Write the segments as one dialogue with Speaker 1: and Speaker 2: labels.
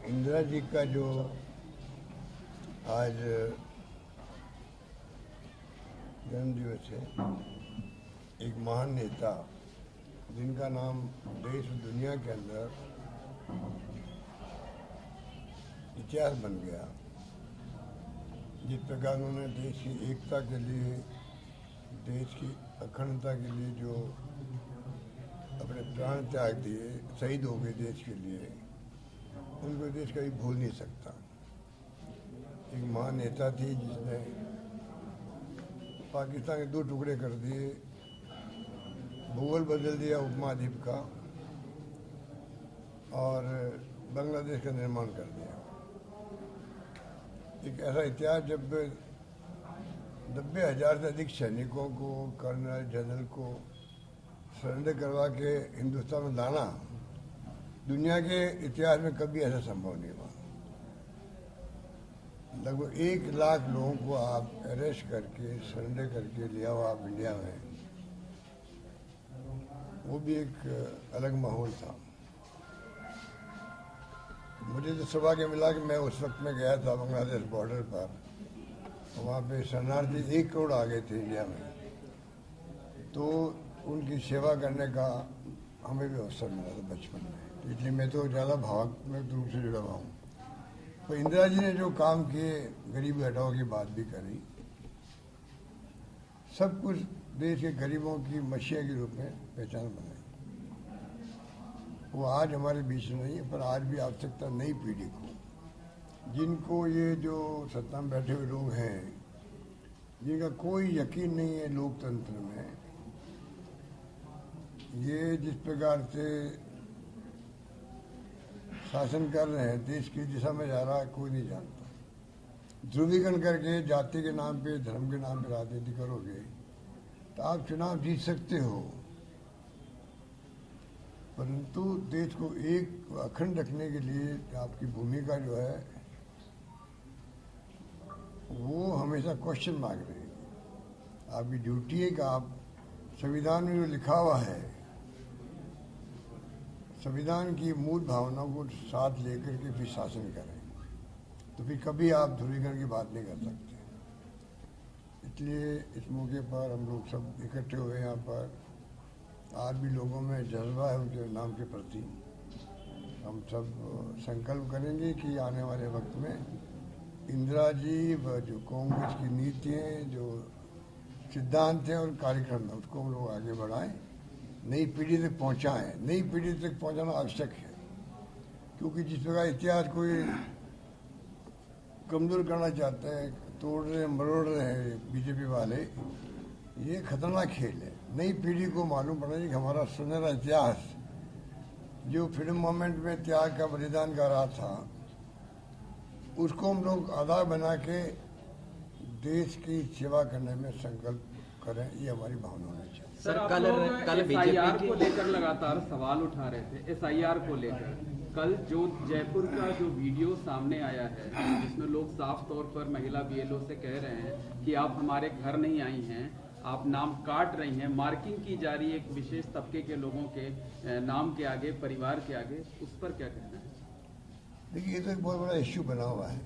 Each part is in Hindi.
Speaker 1: इंदिरा जी का जो आज जन्म दिवस है, एक महान नेता जिनका नाम देश और दुनिया के अंदर इतिहास बन गया। जिस प्रकार उन्होंने देश की एकता के लिए, देश की अखंडता के लिए जो अपने प्राण त्याग दिए, शहीद हो गए देश के लिए, उनको देश कभी भूल नहीं सकता। एक महान नेता थी जिसने पाकिस्तान के 2 टुकड़े कर दिए, भूगोल बदल दिया उपमहाद्वीप का और बांग्लादेश का निर्माण कर दिया। एक ऐसा इतिहास जब 90,000 से अधिक सैनिकों को, कर्नल जनरल को सरेंडर करवा के हिंदुस्तान में लाना, दुनिया के इतिहास में कभी ऐसा संभव नहीं हुआ। लगभग 1 लाख लोगों को आप अरेस्ट करके सरेंडर करके लिया हो आप इंडिया में, वो भी एक अलग माहौल था। मुझे तो सुबह के मिला कि मैं उस वक्त में गया था बांग्लादेश बॉर्डर पर, वहाँ पे शरणार्थी 1 करोड़ आ गए थे इंडिया में, तो उनकी सेवा करने का हमें भी अवसर मिला था बचपन में, इसलिए मैं तो ज़्यादा भावनात्मक रूप से जुड़ा हुआ हूँ। तो इंदिरा जी ने जो काम किए, गरीबी हटाओ की बात भी करी, सब कुछ देश के गरीबों की मसीहा के रूप में पहचान बनाई। वो आज हमारे बीच नहीं है, पर आज भी आवश्यकता नई पीढ़ी को, जिनको ये जो सत्ता में बैठे हुए लोग हैं, जिनका कोई यकीन नहीं है लोकतंत्र में, ये जिस प्रकार से शासन कर रहे हैं, देश की दिशा में जा रहा है, कोई नहीं जानता। ध्रुवीकरण करके जाति के नाम पे, धर्म के नाम पे राजनीति करोगे तो आप चुनाव जीत सकते हो, परंतु देश को एक अखंड रखने के लिए आपकी भूमिका जो है वो हमेशा क्वेश्चन मार्क रहेगी। आपकी ड्यूटी है कि आप संविधान में जो लिखा हुआ है, संविधान की मूल भावनाओं को साथ लेकर के फिर शासन करें, तो फिर कभी आप ध्रुवीकरण की बात नहीं कर सकते। इसलिए इस मौके पर हम लोग सब इकट्ठे हुए यहाँ पर, आज भी लोगों में जज्बा है उनके नाम के प्रति। हम सब संकल्प करेंगे कि आने वाले वक्त में इंदिरा जी व जो कांग्रेस की नीतियाँ, जो सिद्धांत हैं और कार्यक्रम है, उसको हम लोग आगे बढ़ाएं, नई पीढ़ी तक पहुँचाएँ। नई पीढ़ी तक पहुँचाना आवश्यक है, क्योंकि जिस प्रकार इतिहास कोई कमज़ोर करना चाहते हैं, तोड़ रहे मरोड़ रहे हैं बीजेपी वाले, ये खतरनाक खेल है। नई पीढ़ी को मालूम पड़ना चाहिए कि हमारा सुनहरा इतिहास जो फ्रीडम मूवमेंट में त्याग का बलिदान कर रहा था, उसको हम लोग आधार बना के देश की सेवा करने में संकल्प करें, ये हमारी भावना होनी चाहिए।
Speaker 2: सर, कल एसआईआर को लेकर लगातार सवाल उठा रहे थे। एसआईआर को लेकर कल जो जयपुर का जो वीडियो सामने आया है, जिसमें लोग साफ तौर पर महिला बीएलओ से कह रहे हैं कि आप हमारे घर नहीं आई हैं, आप नाम काट रही हैं, मार्किंग की जा रही है एक विशेष तबके के लोगों के नाम के आगे, परिवार के आगे, उस पर क्या कहना है?
Speaker 1: देखिए, ये तो एक बहुत बड़ा इश्यू बना हुआ है,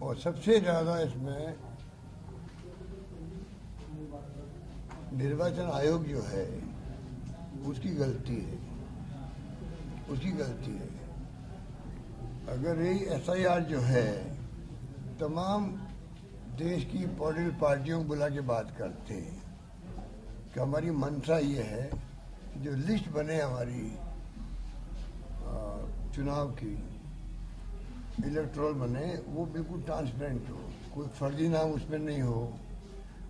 Speaker 1: और सबसे ज़्यादा इसमें निर्वाचन आयोग जो है उसकी गलती है, उसकी गलती है। अगर यही एसआईआर जो है तमाम देश की पॉलिटिकल पार्टियों को बुला के बात करते हैं कि हमारी मंशा ये है कि जो लिस्ट बने हमारी चुनाव की, इलेक्टोरल बने, वो बिल्कुल ट्रांसपेरेंट हो, कोई फर्जी नाम उसमें नहीं हो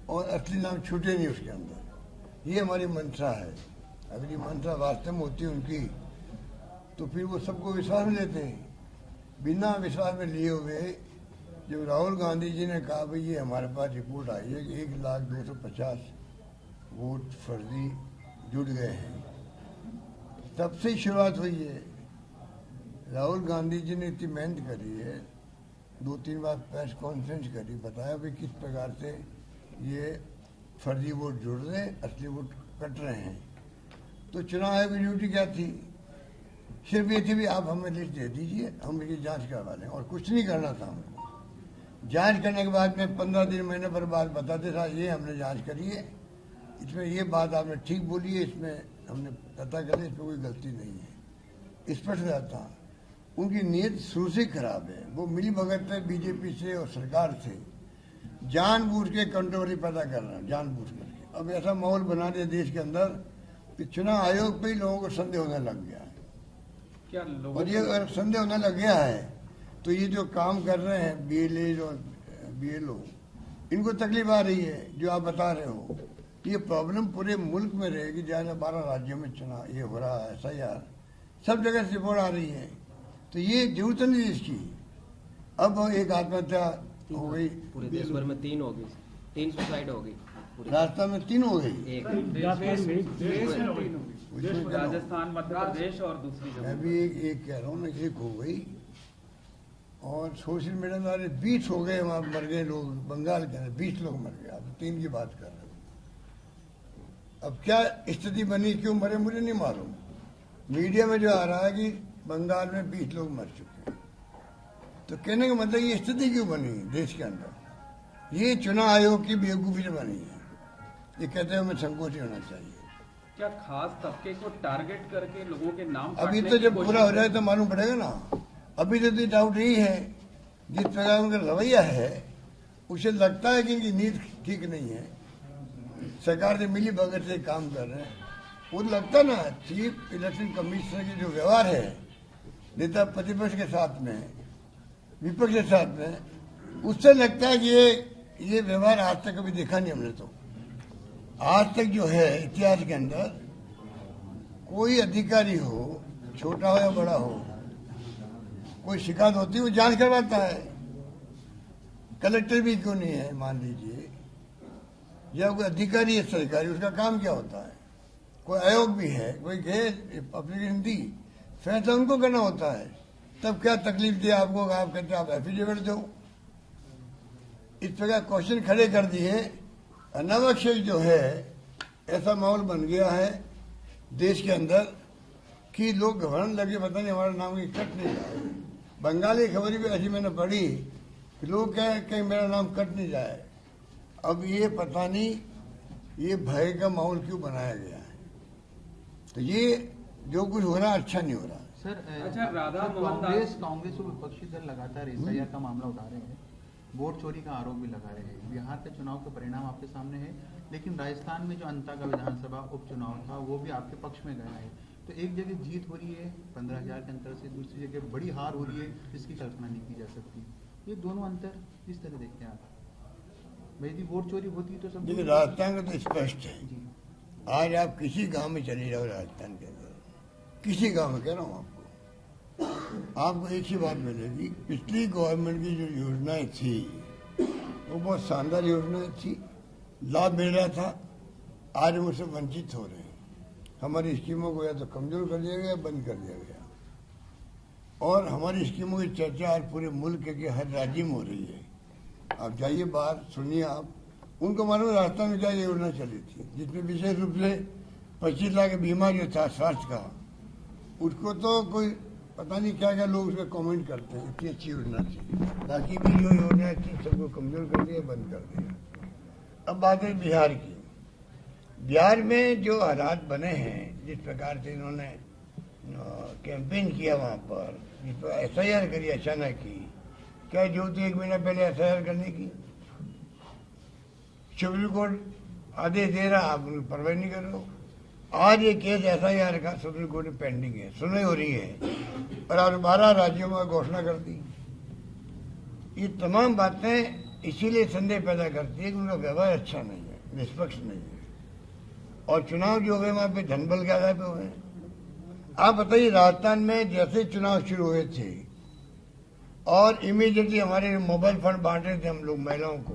Speaker 1: और असली नाम छूटे नहीं उसके अंदर। ये हमारी मंशा है। अगर ये मंशा वास्तव में होती है उनकी, तो फिर वो सबको विश्वास में लेते हैं। बिना विश्वास में लिए हुए जब राहुल गांधी जी ने कहा भाई ये हमारे पास रिपोर्ट आई है कि 1,0250 वोट फर्जी जुड़ गए हैं, तब से ही शुरुआत हुई है। राहुल गांधी जी ने इतनी मेहनत करी है, 2-3 बार प्रेस कॉन्फ्रेंस करी, बताया भाई किस प्रकार से ये फर्जी वोट जुड़ रहे हैं, असली वोट कट रहे हैं। तो चुनाव आयोग की ड्यूटी क्या थी? सिर्फ ये थी भी आप हमें लिस्ट दे दीजिए, हम इसकी जांच करवा लें, और कुछ नहीं करना था हमको। जांच करने के बाद में 15 दिन महीने पर बाद बताते था ये हमने जांच करी है, इसमें ये बात आपने ठीक बोली है, इसमें हमने पता कर लिया, इसमें कोई गलती नहीं है। स्पष्ट रहता उनकी नीयत शुरू से खराब है। वो मिली भगत है बीजेपी से और सरकार से, जानबूझ के कंट्रोवर्सी पैदा कर रहे हैं, जानबूझ करके। अब ऐसा माहौल बना दिया देश के अंदर कि चुनाव आयोग पे ही लोगों को संदेह होने लग गया है।
Speaker 2: क्या लोगों
Speaker 1: और ये अगर संदेह होने लग गया है तो ये जो काम कर रहे हैं BLA और BLO, इनको तकलीफ आ रही है। जो आप बता रहे हो ये प्रॉब्लम पूरे मुल्क में रहेगी, जहाँ 12 राज्यों में चुनाव ये हो रहा है, SIR सब जगह से रिपोर्ट आ रही है, तो ये जरूरत नहीं है इसकी। अब एक आत्महत्या हो गई,
Speaker 3: पूरे देश भर में 3 हो गई, 3 सुसाइड हो गई,
Speaker 1: राजस्थान में 3 हो गई,
Speaker 3: एक
Speaker 2: राजस्थान, मध्य प्रदेश और दूसरी जगह।
Speaker 1: मैं भी एक कह रहा हूँ ना, एक हो गई। और सोशल मीडिया में 20 हो गए, वहाँ मर गए लोग, बंगाल के अंदर 20 लोग मर गए। आप 3 की बात कर रहे हो। अब क्या स्थिति बनी, क्यों मरे मुझे नहीं मालूम। मीडिया में जो आ रहा है कि बंगाल में 20 लोग मर चुके हैं, तो कहने का मतलब ये स्थिति क्यों बनी देश के अंदर? ये चुनाव आयोग की बेवकूफी से बनी है। ये कहते हैं हमें संकोच नहीं होना चाहिए।
Speaker 2: क्या खास तबके को टारगेट करके लोगों के नाम
Speaker 1: अभी
Speaker 2: काटने
Speaker 1: तो
Speaker 2: की
Speaker 1: जब
Speaker 2: कोशिश
Speaker 1: पूरा हो जाए तो मालूम पड़ेगा ना। अभी तो डाउट यही है, जिस प्रकार उनका रवैया है उसे लगता है कि इनकी नीति ठीक नहीं है, सरकार से मिली भगत से काम कर रहे हैं। वो लगता ना चीफ इलेक्शन कमिश्नर की जो व्यवहार है नेता प्रतिपक्ष के साथ में, विपक्ष के साथ में, उससे लगता है कि ये व्यवहार आज तक कभी देखा नहीं हमने। तो आज तक जो है इतिहास के अंदर कोई अधिकारी हो, छोटा हो या बड़ा हो, कोई शिकायत होती है वो जांच करवाता है। कलेक्टर भी क्यों नहीं है मान लीजिए, या कोई अधिकारी है सरकारी, उसका काम क्या होता है? कोई आयोग भी है, कोई गए एप्लीकेशन दी, फैसला उनको करना होता है। तब क्या तकलीफ दिया आपको? आप कहते आप एफिडेविट दो। इस प्रकार क्वेश्चन खड़े कर दिए। अनावश्यक जो है ऐसा माहौल बन गया है देश के अंदर कि लोग घबराने लगे, पता नहीं हमारा नाम कहीं कट नहीं जाए। बंगाली खबर भी ऐसी मैंने पढ़ी कि लोग कहें कहीं मेरा नाम कट नहीं जाए। अब ये पता नहीं ये भय का माहौल क्यों बनाया गया है। तो ये जो कुछ हो रहा है अच्छा नहीं हो रहा।
Speaker 4: सर
Speaker 2: अच्छा, राधा मोहन
Speaker 4: कांग्रेस और विपक्षी दल लगातार SIR का मामला उठा रहे हैं, वोट चोरी का आरोप भी लगा रहे हैं। बिहार के चुनाव के परिणाम आपके सामने है, लेकिन राजस्थान में जो अंता का विधानसभा उपचुनाव था वो भी आपके पक्ष में गया है। तो एक जगह जीत हो रही है 15,000 के अंतर से, दूसरी जगह बड़ी हार हो रही है जिसकी कल्पना नहीं की जा सकती। ये दोनों अंतर किस तरह देखते हैं आप? यदि वोट चोरी होती तो सब
Speaker 1: देखिए राजस्थान का तो स्पष्ट है।
Speaker 4: जी।
Speaker 1: आज आप किसी गांव में चले जाओ राजस्थान के अंदर, किसी गांव में कह रहा हूँ आपको एक ही बात मिलेगी। पिछली गवर्नमेंट की जो योजनाएं थी वो बहुत शानदार योजनाएं थी, लाभ मिल रहा था। आज वो सब वंचित हो रहे हैं। हमारी स्कीमों को या तो कमजोर कर दिया गया, बंद कर दिया गया। और हमारी स्कीमों की चर्चा आज पूरे मुल्क के हर राज्य में हो रही है। आप जाइए बाहर, सुनिए आप, उनको मालूम राजस्थान में क्या योजना चली थी, जिसमें विशेष रूप से 25 लाख बीमा जो था स्वास्थ्य का, उसको तो कोई पता नहीं क्या क्या लोग उसका कमेंट करते हैं, इतनी अच्छी योजना थी। बाकी भी जो योजना थी सबको कमजोर कर दिया, बंद कर दिया। अब बात है बिहार की। बिहार में जो हालात बने हैं, जिस प्रकार से इन्होंने कैंपेन किया वहाँ पर, जिस पर SIR करी अचानक की, क्या जरूरत है 1 महीना पहले SIR करने की? सुप्रीम कोर्ट आदेश दे रहा, आप परवाह नहीं कर रहे हो। आज ये केस SIR का सुप्रीम कोर्ट में पेंडिंग है, सुनवाई हो रही है, और आज 12 राज्यों में घोषणा कर दी। ये तमाम बातें इसीलिए संदेह पैदा करती है कि उनका व्यवहार अच्छा नहीं है, निष्पक्ष नहीं है। और चुनाव जो हुए वहां पे धनबल के आधार पे हुए। आप बताइए राजस्थान में जैसे चुनाव शुरू हुए थे और इमीडिएटली हमारे मोबाइल फंड बांट रहे थे हम लोग महिलाओं को,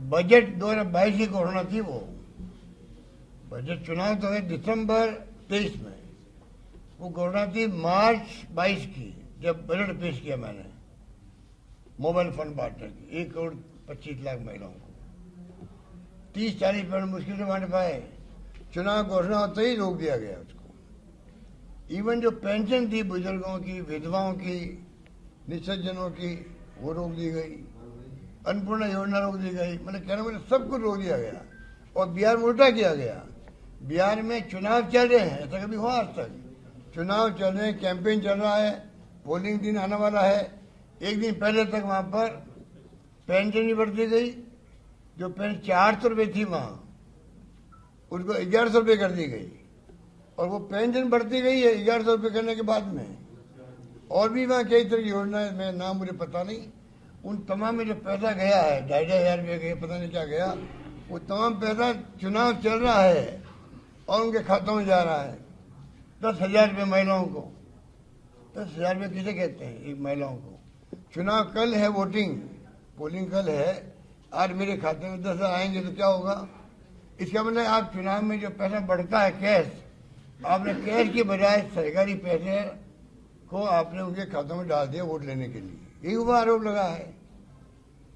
Speaker 1: बजट 2022 की घोषणा थी। वो बजट चुनाव तो है दिसंबर 23 में, वो घोषणा थी मार्च 22 की, जब बजट पेश किया मैंने मोबाइल फंड बांटने की 1,25,00,000 महिलाओं को। 30-40 मिनट मुश्किल से बांट पाए, चुनाव घोषणा होते ही रोक दिया गया उसको। इवन जो पेंशन थी बुजुर्गों की, विधवाओं की, निसज्जनों की, वो रोक दी गई। अन्नपूर्णा योजना रोक दी गई। मतलब कहने वाले सब कुछ रोक दिया गया और बिहार में उल्टा किया गया। बिहार में चुनाव चल रहे हैं, ऐसा कभी हुआ आज तक? चुनाव चल रहे हैं, कैंपेन चल रहा है, पोलिंग दिन आने वाला है। एक दिन पहले तक वहां पर पेंशन नहीं बढ़ती गई। जो पेंशन 400 रुपये थी वहां, उसको 1100 रुपये कर दी गई और वो पेंशन बढ़ती गई है 1100 रुपये करने के बाद में। और भी वहाँ कई तरह की योजनाएं, मैं नाम मुझे पता नहीं, उन तमाम में जो पैसा गया है, 2,500 रुपये गए, पता नहीं क्या गया, वो तमाम पैसा चुनाव चल रहा है और उनके खातों में जा रहा है। 10,000 रुपये महिलाओं को, 10,000 रुपये किसे कहते हैं एक महिलाओं को? चुनाव कल है, वोटिंग पोलिंग कल है, आज मेरे खाते में 10,000 आएंगे तो क्या होगा? इसका मतलब आप चुनाव में जो पैसा बढ़ता है कैश, आपने कैश के बजाय सरकारी पैसे को आपने उनके खातों में डाल दिया वोट लेने के लिए। यही हुआ आरोप लगा है।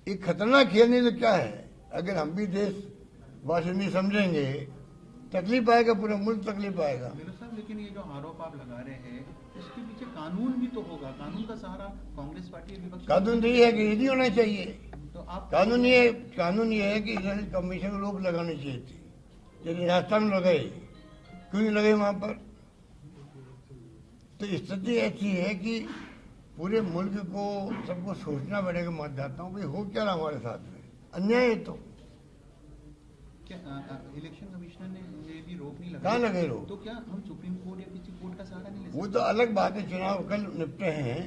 Speaker 1: एक खतरनाक खेल नहीं तो क्या है? अगर हम भी देशवासी नहीं समझेंगे, तकलीफ आएगा, पूरा मुल्क तकलीफ आएगा।
Speaker 4: साहब, लेकिन ये जो आरोप आप लगा रहे हैं, इसके पीछे कानून भी तो होगा। कानून का सहारा कांग्रेस पार्टी विपक्ष
Speaker 1: कानून तो ये है कि यदि होना चाहिए।
Speaker 4: तो आप
Speaker 1: कानून ये है कि इलेक्शन कमीशन को रोक लगानी चाहिए थी। यदि राजस्थान में लगाए, क्यों नहीं लगे वहां पर? तो स्थिति ऐसी है कि पूरे मुल्क को सबको सोचना पड़ेगा मतदाताओं भाई हो क्या रहा हमारे साथ में, अन्याय है। तो
Speaker 4: क्या इलेक्शन कमिश्नर ने ये भी रोक नहीं
Speaker 1: कहाँ
Speaker 4: लगाई?
Speaker 1: लगे रोक?
Speaker 4: तो क्या हम सुप्रीम कोर्ट या किसी कोर्ट का सहारा नहीं ले
Speaker 1: वो
Speaker 4: सकते?
Speaker 1: तो अलग बात है, चुनाव कल निपटे हैं,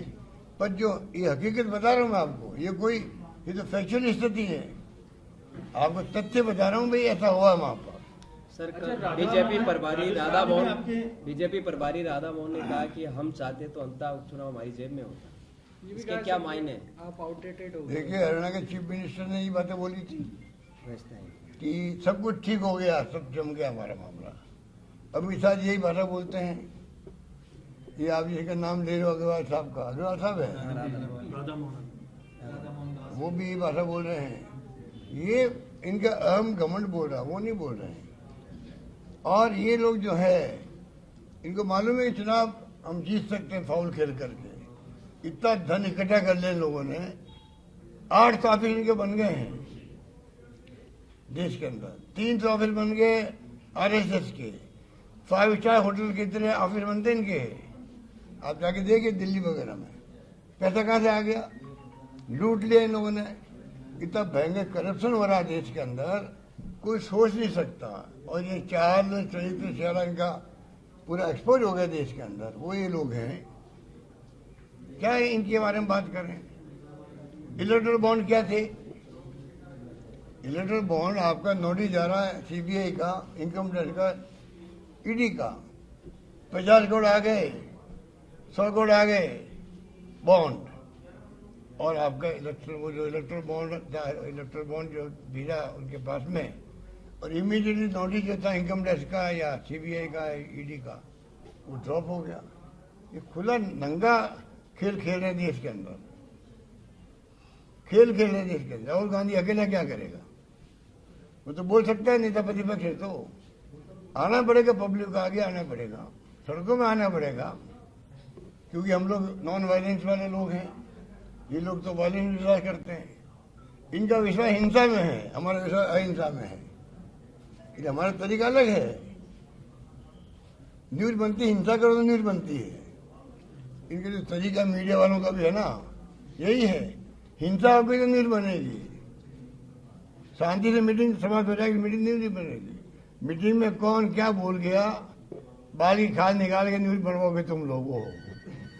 Speaker 1: पर जो ये हकीकत बता रहा हूँ मैं आपको, ये तो फैक्चुअल स्थिति है। आपको तथ्य बता रहा हूँ भाई, ऐसा हुआ वहाँ पर।
Speaker 3: सर, बीजेपी प्रभारी राधा मोहन ने कहा कि हम चाहते तो अंतः उपचुनाव हमारी जेब में होता। इसके क्या मायने?
Speaker 2: आप आउटडेटेड हो।
Speaker 1: देखिए, हरियाणा के चीफ मिनिस्टर ने ये बातें बोली थी कि सब कुछ ठीक हो गया, सब जम गया हमारा मामला। अमित शाह यही भाषा बोलते हैं। ये आप जिसका नाम ले रहे हो अग्रवाल साहब का, अग्रवाल साहब है, वो भी यही भाषा बोल रहे हैं। ये इनका अहम घमंड बोल रहा, वो नहीं बोल रहे हैं। और ये लोग जो है, इनको मालूम है कि चुनाव हम जीत सकते हैं फाउल खेल करके। इतना धन इकट्ठा कर लिया लोगों ने, 8 ऑफिस इनके बन गए हैं देश के अंदर। 300 ऑफिस बन गए RSS के, 5 स्टार होटल के इतने ऑफिस बनते इनके। आप जाके देखिए दिल्ली वगैरह में पैसा कहाँ से आ गया, लूट लिया इन लोगों ने। इतना भयंकर करप्शन हो रहा है देश के अंदर, कोई सोच नहीं सकता। और ये चाल चरित्र सारा इनका पूरा एक्सपोज हो गया देश के अंदर। वो ये लोग हैं, क्या है इनके बारे में बात करें? इलेक्टोरल बॉन्ड क्या थे? इलेक्टोरल बॉन्ड आपका नोटिस जा रहा है CBI का, इनकम टैक्स का, ED का, 50 करोड़ आ गए, 100 करोड़ आ गए बॉन्ड। और आपका इलेक्ट्रल बॉन्ड जो भेजा उनके पास में, और इमीडिएटली नोटिस जो था इनकम टैक्स का या CBI का, ED का, वो ड्रॉप हो गया। ये खुला नंगा खेल खेल रहे हैं देश के अंदर, खेल खेल रहे हैं देश के अंदर। राहुल गांधी अकेला क्या करेगा? वो तो बोल सकता है नेता प्रतिपक्ष है, तो आना पड़ेगा, पब्लिक को आगे आना पड़ेगा, सड़कों में आना पड़ेगा, क्योंकि हम लोग नॉन वायलेंस वाले लोग हैं। ये लोग तो वायलेंस विश्वास करते हैं। इनका विश्वास हिंसा में है, हमारा विश्वास अहिंसा में है। ये हमारा तरीका अलग है। न्यूज बनती है, हिंसा करो तो न्यूज बनती है। इनके जो तरीका मीडिया वालों का भी है ना, यही है, हिंसा होगी तो न्यूज बनेगी। शांति से मीटिंग समाप्त हो जाएगी, मीटिंग न्यूज नहीं बनेगी। मीटिंग में कौन क्या बोल गया, बाल की खाल निकाल के न्यूज बनवाओगे तुम लोगों।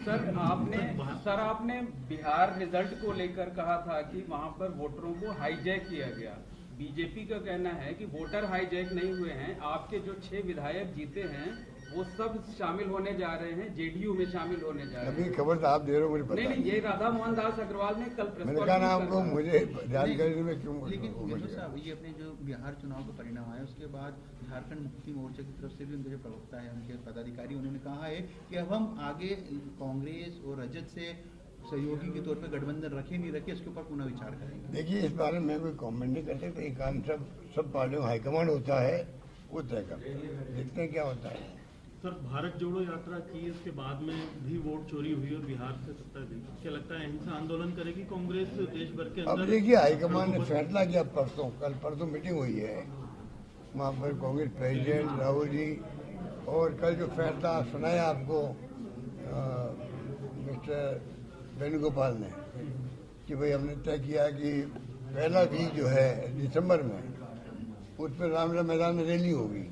Speaker 2: सर आपने बिहार रिजल्ट को लेकर कहा था कि वहां पर वोटरों को हाईजैक किया गया। बीजेपी का कहना है कि वोटर हाईजैक नहीं हुए हैं, आपके जो 6 विधायक जीते हैं वो सब शामिल होने जा रहे हैं, JDU में शामिल होने जा रहे हैं।
Speaker 1: अभी खबर तो आप दे रहे हो, मुझे पता
Speaker 2: नहीं, ये राधा मोहन दास अग्रवाल ने कल
Speaker 1: मैंने कहा ना आपको, मुझे जानकारी में क्यों।
Speaker 4: लेकिन साहब, ये अपने जो बिहार चुनाव का परिणाम आया उसके बाद झारखंड मुक्ति मोर्चा की तरफ से भी उनके जो प्रवक्ता है, उनके पदाधिकारी, उन्होंने कहा है कि अब हम आगे कांग्रेस और रजत से सहयोगी के तौर पर गठबंधन रखे नहीं रखे, इसके ऊपर पुनः विचार करेंगे।
Speaker 1: देखिए, इस बारे में कोई कमेंट नहीं कर सकते। एक काम सब पार्टियों हाईकमांड होता है, वो तय करता है। देखते हैं क्या होता है।
Speaker 5: सर, भारत जोड़ो यात्रा की, इसके बाद में भी वोट चोरी हुई और बिहार से सत्ता दी। क्या लगता है अहिंसा आंदोलन करेगी कांग्रेस देश भर के
Speaker 1: अब
Speaker 5: अंदर?
Speaker 1: देखिए, हाईकमान ने फैसला किया कल परसों मीटिंग हुई है वहाँ पर कांग्रेस प्रेसिडेंट राहुल जी, और कल जो फैसला सुनाया आपको मिस्टर वेणुगोपाल ने कि भाई हमने तय किया कि पहला वीक जो है दिसंबर में उस पर रामलीला मैदान में रैली होगी।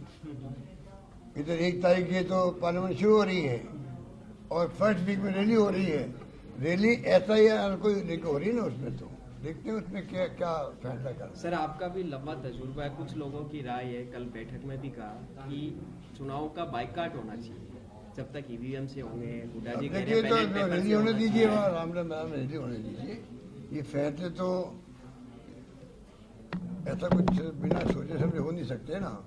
Speaker 1: इधर 1 तारीख के तो पार्लियामेंट शुरू हो रही है और फर्स्ट वीक में रैली हो रही है। रैली ऐसा ही कोई हो रही है ना, उसमें तो देखते हैं उसमें क्या क्या फैसला कर।
Speaker 3: सर, आपका भी लंबा तजुर्बा है, कुछ लोगों की राय है, कल बैठक में भी कहा कि चुनाव का बाइकाट होना चाहिए जब तक ईवीएम से होंगे। हुड्डा जी कह रहे
Speaker 1: देखिए,
Speaker 3: हैं
Speaker 1: तो
Speaker 3: बैलेट पेपर
Speaker 1: रैली
Speaker 3: से
Speaker 1: होने
Speaker 3: होगा।
Speaker 1: दीजिए, वहाँ रामलीला मैदान में रैली होने दीजिए। ये फैसले तो ऐसा कुछ बिना सोचे समझे हो नहीं सकते ना।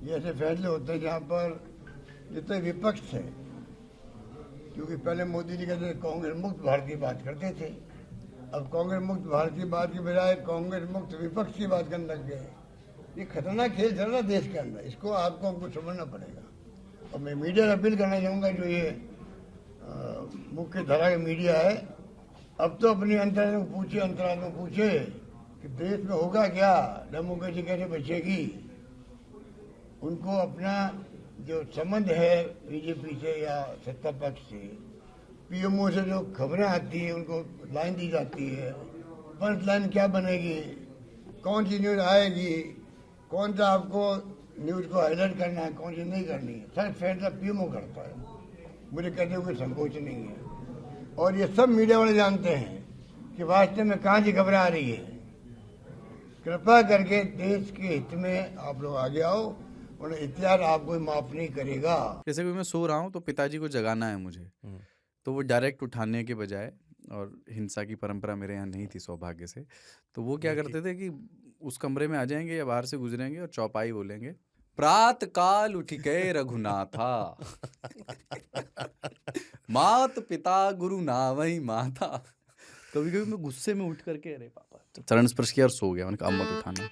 Speaker 1: ये ऐसे फैसले होते हैं जहाँ पर जितने विपक्ष थे, क्योंकि पहले मोदी जी कहते कांग्रेस मुक्त भारत की बात करते थे, अब कांग्रेस मुक्त भारत की बात की बजाय कांग्रेस मुक्त विपक्ष की बात करने लग गए। ये खतरनाक खेल चल रहा है देश के अंदर, इसको आपको हमको समझना पड़ेगा। और मैं मीडिया से अपील करना चाहूँगा, जो ये मुख्य धारा का मीडिया है, अब तो अपनी अंतराल में पूछे कि देश में होगा क्या, डेमोक्रेसी कैसे बचेगी। उनको अपना जो संबंध है बीजेपी से या सत्ता पक्ष से, पीएमओ से जो खबरें आती है उनको लाइन दी जाती है, पंच लाइन क्या बनेगी, कौन सी न्यूज आएगी, कौन सा आपको न्यूज को हाईलाइट करना है, कौन सी नहीं करनी है, सर फैसला पीएमओ करता है। मुझे कहते हुए संकोच नहीं है, और ये सब मीडिया वाले जानते हैं कि वास्तव में कहाँ की खबरें आ रही है। कृपया करके देश के हित में आप लोग आगे आओ, और इतिहास आपको माफ नहीं करेगा।
Speaker 6: जैसे कि मैं सो रहा हूँ तो पिताजी को जगाना है मुझे, तो वो डायरेक्ट उठाने के बजाय, और हिंसा की परंपरा मेरे यहाँ नहीं थी सौभाग्य से, तो वो क्या करते थे कि उस कमरे में आ जाएंगे या बाहर से गुजरेंगे और चौपाई बोलेंगे, प्रात काल उठ के रघुनाथा मात पिता गुरु नावई माता। कभी कभी मैं गुस्से में उठ करके अरे पापा चरण स्पर्श किया और सो गया। मैंने कहा अब मत उठाना।